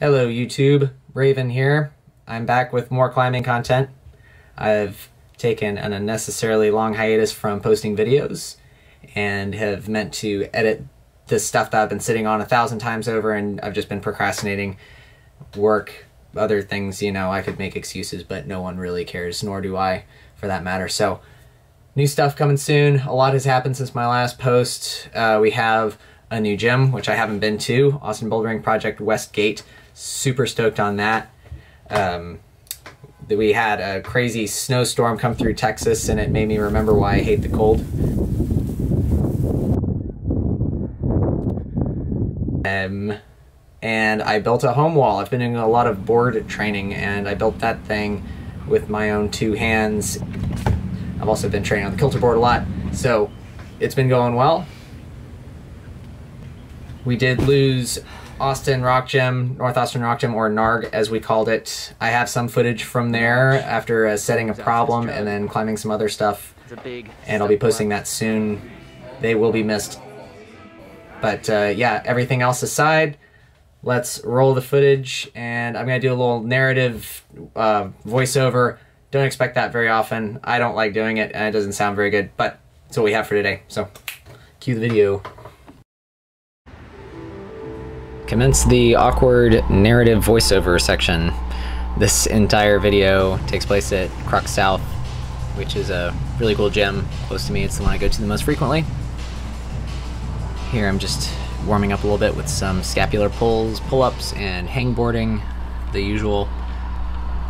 Hello YouTube, Raven here. I'm back with more climbing content. I've taken an unnecessarily long hiatus from posting videos and have meant to edit this stuff that I've been sitting on 1,000 times over, and I've just been procrastinating work, other things. You know, I could make excuses, but no one really cares, nor do I for that matter. So new stuff coming soon. A lot has happened since my last post. We have a new gym, which I haven't been to, Austin Bouldering Project Westgate. Super stoked on that. We had a crazy snowstorm come through Texas, and it made me remember why I hate the cold. And I built a home wall. I've been doing a lot of board training, and I built that thing with my own 2 hands. I've also been training on the Kilter board a lot, so it's been going well. We did lose Austin Rock Gym, North Austin Rock Gym, or NARG as we called it. I have some footage from there after setting a problem and then climbing some other stuff, and I'll be posting that soon. They will be missed. But yeah, everything else aside, let's roll the footage, and I'm going to do a little narrative voiceover. Don't expect that very often. I don't like doing it, and it doesn't sound very good, but that's what we have for today. So, cue the video. Commence the awkward narrative voiceover section. This entire video takes place at Crux South, which is a really cool gym close to me. It's the one I go to the most frequently. Here I'm just warming up a little bit with some scapular pulls, pull-ups, and hangboarding, the usual.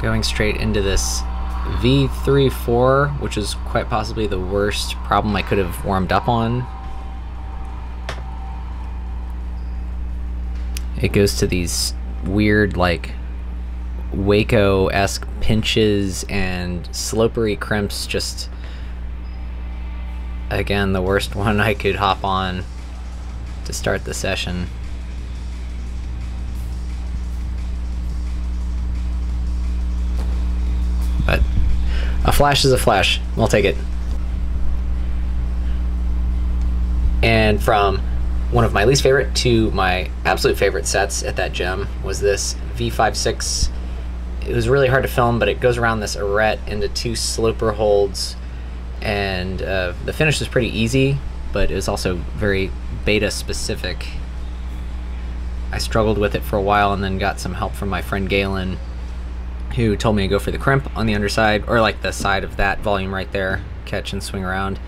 Going straight into this V3-4, which is quite possibly the worst problem I could have warmed up on. It goes to these weird, like, Waco-esque pinches and slopery crimps. Just, again, the worst one I could hop on to start the session. But a flash is a flash. We'll take it. And from one of my least favorite to my absolute favorite sets at that gym was this V5-6. It was really hard to film, but it goes around this arete into 2 sloper holds, and the finish was pretty easy, but it was also very beta specific. I struggled with it for a while and then got some help from my friend Galen, who told me to go for the crimp on the underside, or like the side of that volume right there, catch and swing around.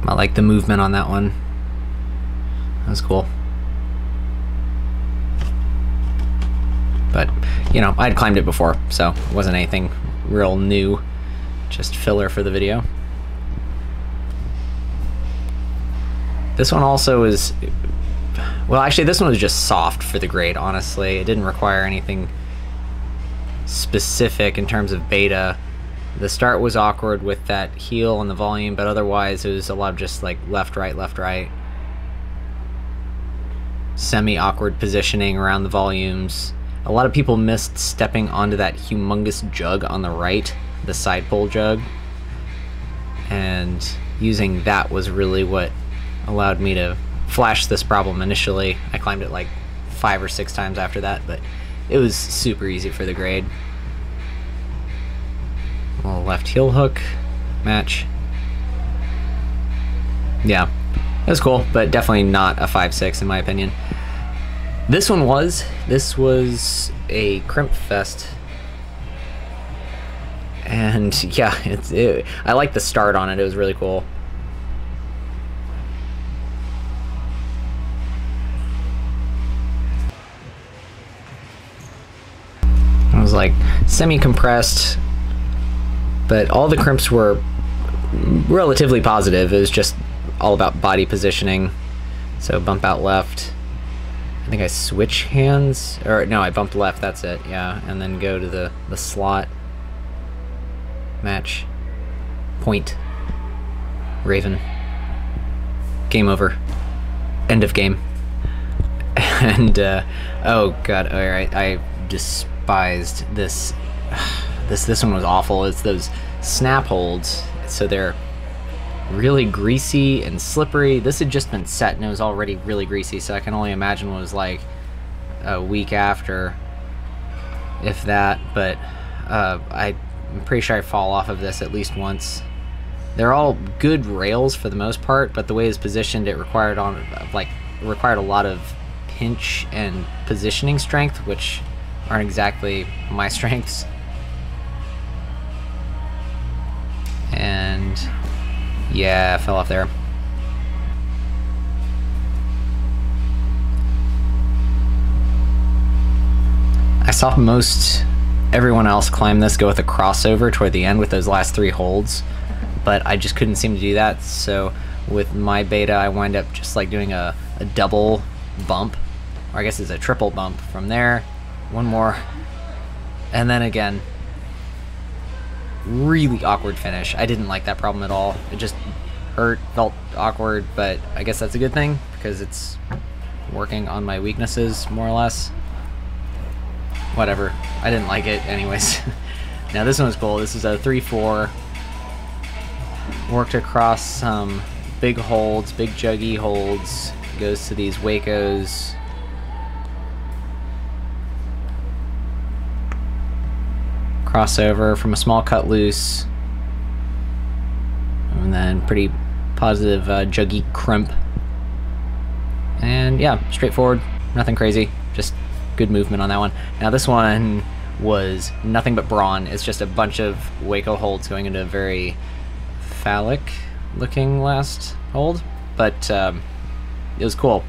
I like the movement on that one. That was cool. But, you know, I'd climbed it before, so it wasn't anything real new. Just filler for the video. This one also is... Well, actually, this one was just soft for the grade, honestly. It didn't require anything specific in terms of beta. The start was awkward with that heel and the volume, but otherwise it was a lot of just like left, right. Semi-awkward positioning around the volumes. A lot of people missed stepping onto that humongous jug on the right, the side pole jug. And using that was really what allowed me to flash this problem initially. I climbed it like 5 or 6 times after that, but it was super easy for the grade. A little left heel hook match. Yeah, it was cool, but definitely not a 5-6 in my opinion. This one was. This was a crimp fest. And yeah, I like the start on it. It was really cool. It was like semi-compressed, but all the crimps were relatively positive. It was just all about body positioning. So bump out left. I think I switch hands, or no, I bumped left, that's it, yeah. And then go to the slot. Match. Point. Raven. Game over. End of game. And, oh god, alright, I despised this. This one was awful. It's those snap holds, so they're really greasy and slippery. This had just been set and it was already really greasy, so I can only imagine what it was like a week after, if that. But I'm pretty sure I fall off of this at least once. They're all good rails for the most part, but the way it's positioned, it required a lot of pinch and positioning strength, which aren't exactly my strengths. And yeah, I fell off there. I saw most everyone else climb this, go with a crossover toward the end with those last 3 holds, but I just couldn't seem to do that. So with my beta, I wind up just like doing a double bump, or I guess it's a triple bump from there, one more, and then again. Really awkward finish. I didn't like that problem at all. It just hurt, felt awkward, but I guess that's a good thing because it's working on my weaknesses more or less. Whatever. I didn't like it anyways. Now this one was cool. This is a 3-4. Worked across some big holds, big juggy holds. Goes to these Wacos. Crossover from a small cut loose, and then pretty positive juggy crimp, and yeah, straightforward, nothing crazy, just good movement on that one. Now this one was nothing but brawn. It's just a bunch of Waco holds going into a very phallic looking last hold, but it was cool.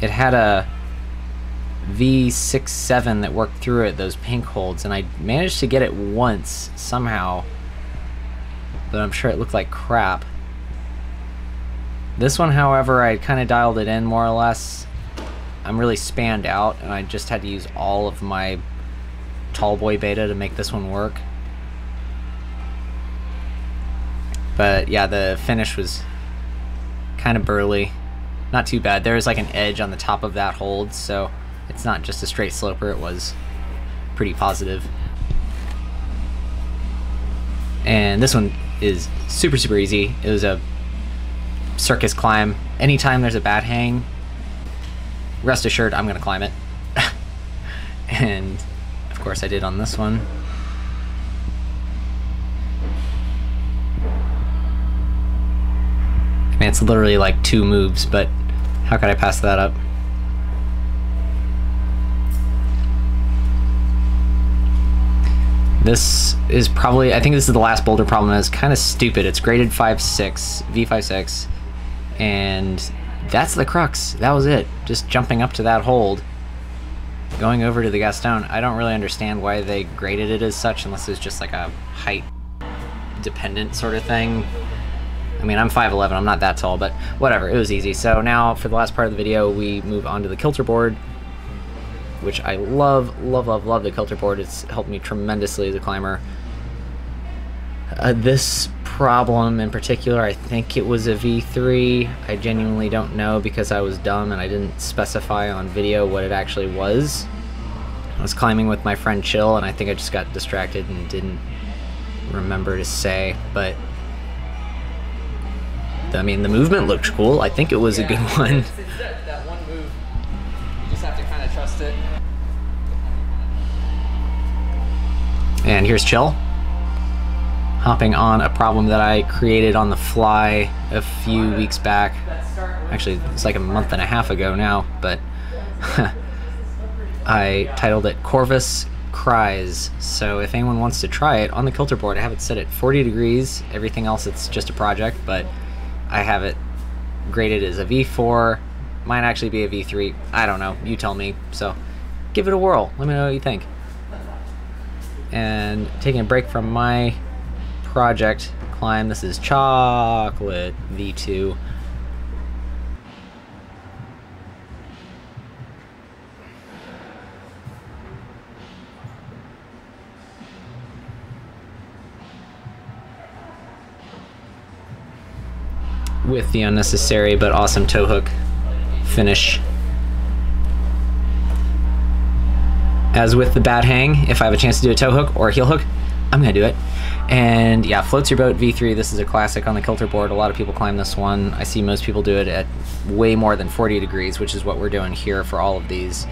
It had a V6-7 that worked through it, those pink holds, and I managed to get it once somehow, but I'm sure it looked like crap. This one, however, I kind of dialed it in more or less. I'm really spanned out, and I just had to use all of my Tallboy beta to make this one work. But yeah, the finish was kind of burly. Not too bad. There was like an edge on the top of that hold, so it's not just a straight sloper, it was pretty positive. And this one is super, super easy. It was a circus climb. Anytime there's a bad hang, rest assured I'm gonna climb it. And of course I did on this one. I mean, it's literally like 2 moves, but how could I pass that up? This is probably, I think this is the last boulder problem. It's kind of stupid. It's graded 5.6, V5.6, and that's the crux. That was it. Just jumping up to that hold, going over to the Gaston. I don't really understand why they graded it as such, unless it's just like a height dependent sort of thing. I mean, I'm 5'11", I'm not that tall, but whatever, it was easy. So now, for the last part of the video, we move on to the kilter board, which I love, love, love, love the kilter board. It's helped me tremendously as a climber. This problem in particular, I think it was a V3. I genuinely don't know because I was dumb and I didn't specify on video what it actually was. I was climbing with my friend Chill, and I think I just got distracted and didn't remember to say, but I mean, the movement looked cool. I think it was a good one. It's that one move. You just have to kind of trust it. And here's Chill, hopping on a problem that I created on the fly a few weeks back. Actually, it's like a month and a half ago now, but I titled it Corvus Cries. So if anyone wants to try it on the kilter board, I have it set at 40 degrees. Everything else, it's just a project, but I have it graded as a V4. Might actually be a V3. I don't know. You tell me. So give it a whirl. Let me know what you think. And taking a break from my project climb, this is Chocolate V2. With the unnecessary but awesome toe hook finish. As with the bad hang, if I have a chance to do a toe hook or a heel hook, I'm gonna do it. And yeah, Floats Your Boat V3, this is a classic on the Kilter board. A lot of people climb this one. I see most people do it at way more than 40 degrees, which is what we're doing here for all of these.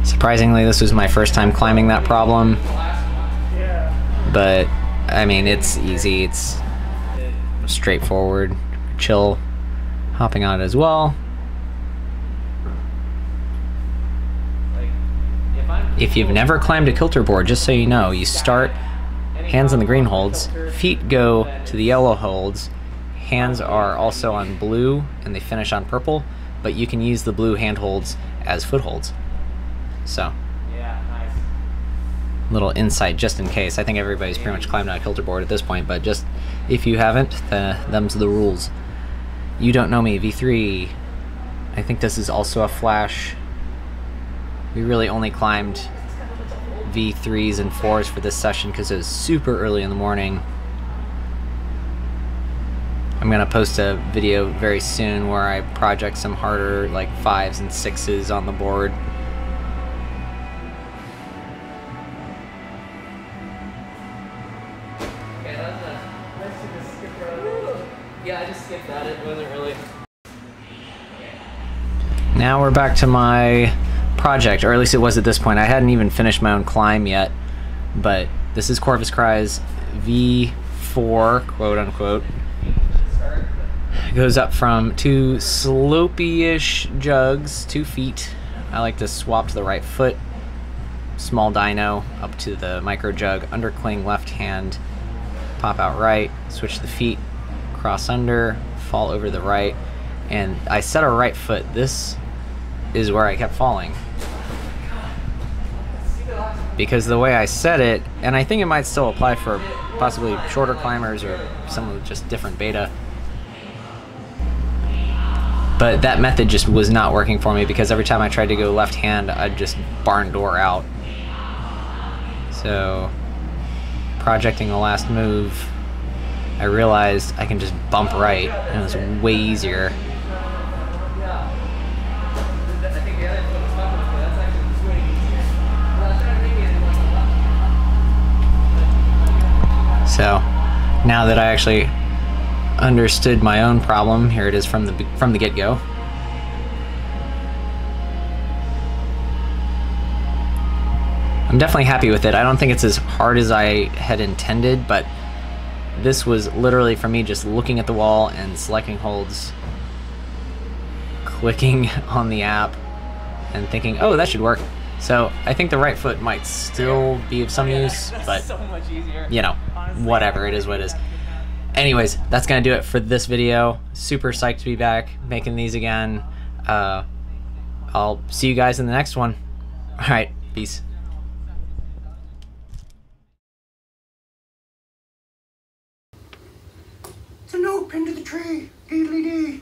Surprisingly, this was my first time climbing that problem. But, I mean, it's easy. It's straightforward, chill, hopping on it as well. If you've never climbed a Kilter board, just so you know, you start hands on the green holds, feet go to the yellow holds, hands are also on blue and they finish on purple, but you can use the blue hand holds as footholds. So, Yeah, nice. little insight just in case. I think everybody's pretty much climbed on a Kilter board at this point, but just if you haven't, them's the rules. You Don't Know Me, V3. I think this is also a flash. We really only climbed V3s and 4s for this session because it was super early in the morning. I'm gonna post a video very soon where I project some harder like 5s and 6s on the board. Yeah, I just skipped that. It wasn't really. Now we're back to my project, or at least it was at this point. I hadn't even finished my own climb yet, but this is Corvus Cry's V4, quote unquote. It goes up from 2 slopey-ish jugs, 2 feet. I like to swap to the right foot, small dyno, up to the micro jug, undercling left hand, pop out right, switch the feet, cross under, fall over the right, and I set a right foot. This is where I kept falling. Because the way I set it, and I think it might still apply for possibly shorter climbers or some with just different beta, but that method just was not working for me because every time I tried to go left hand, I'd just barn door out. So, projecting the last move, I realized I can just bump right, and it was way easier. So, now that I actually understood my own problem, here it is from the get-go. I'm definitely happy with it. I don't think it's as hard as I had intended, but this was literally for me just looking at the wall and selecting holds, clicking on the app, and thinking, oh, that should work. So I think the right foot might still be of some use, but so much easier. You know, whatever, it is what it is. Anyways, that's gonna do it for this video. Super psyched to be back making these again. I'll see you guys in the next one. All right, peace. It's a note pinned to the tree. Deedly dee.